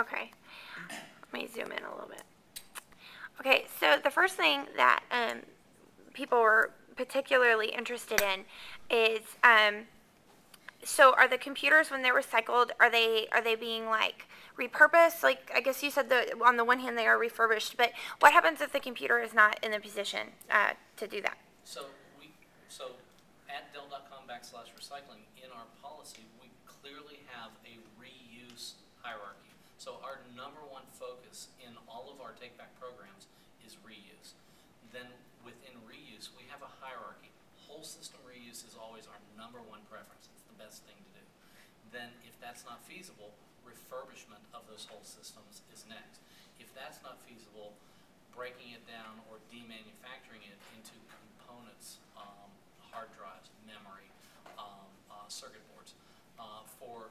Okay. Let me zoom in a little bit. Okay, so the first thing that people were particularly interested in is so are the computers, when they're recycled, are they being like repurposed? Like, I guess you said that on the one hand they are refurbished, but what happens if the computer is not in the position to do that? So at Dell.com/recycling, in our policy, we clearly have a reuse hierarchy. So our number one focus in all of our take-back programs is reuse. Then within reuse, we have a hierarchy. Whole system reuse is always our number one preference. It's the best thing to do. Then if that's not feasible, refurbishment of those whole systems is next. If that's not feasible, breaking it down or demanufacturing it into components, hard drives, memory, circuit boards, for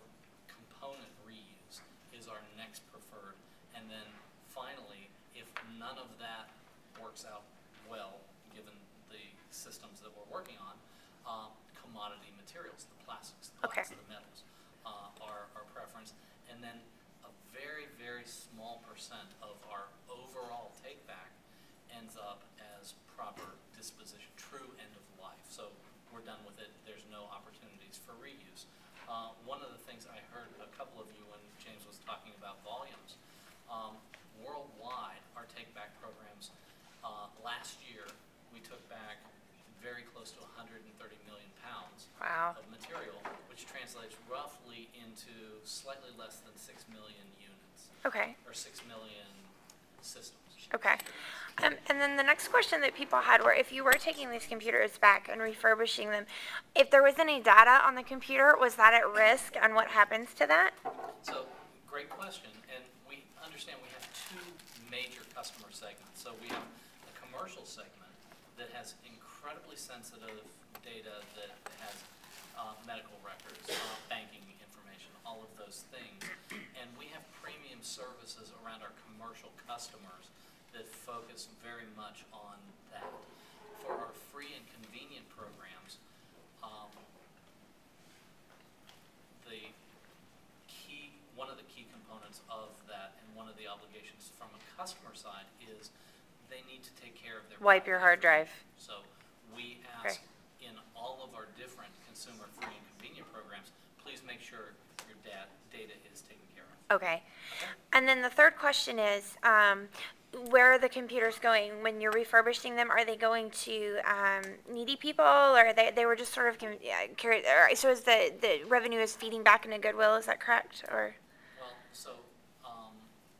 component reuse is our next preferred. And then finally, if none of that works out well, given the systems that we're working on, commodity materials, the plastics, the glass, the metals, are our preference. And then a very, very small percent of our overall take-back ends up as proper disposition, true end of life. So we're done with it. There's no opportunities for reuse. One of the things I heard a couple of you when James was talking about volumes, worldwide, our take-back programs, last year we took back very close to 130 million pounds of material, which translates roughly into slightly less than 6 million units. Okay. Or 6 million systems. Okay. And then the next question that people had were, if you were taking these computers back and refurbishing them, if there was any data on the computer, was that at risk, and what happens to that? So, great question. And we understand we have two major customer segments. So we have a commercial segment that has incredibly sensitive data that has medical records, banking information, all of those things. And we have premium services around our commercial customers that focus very much on that. For our free and convenient programs, one of the key components of that, and one of the obligations from a customer side, is they need to take care of their wipe your hard drive. So we ask in all of our different consumer free and convenient programs, please make sure your data is taken care of. Okay. And then the third question is, where are the computers going when you're refurbishing them? Are they going to needy people, or they were just sort of curious? So is the revenue is feeding back into Goodwill? Is that correct? Or well, so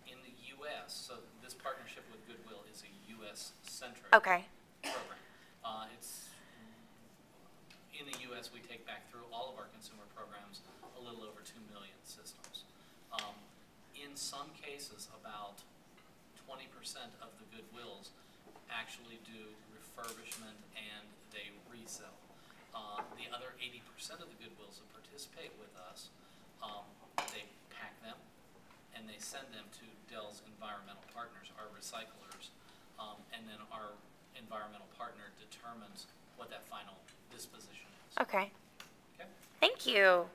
in the U.S., so this partnership with Goodwill is a U.S.-centric program. It's in the U.S. we take back through all of our consumer programs a little over 2 million systems. In some cases, about 20% of the Goodwills actually do refurbishment and they resell. The other 80% of the Goodwills that participate with us, they pack them and they send them to Dell's environmental partners, our recyclers, and then our environmental partner determines what that final disposition is. Okay. Okay. Thank you.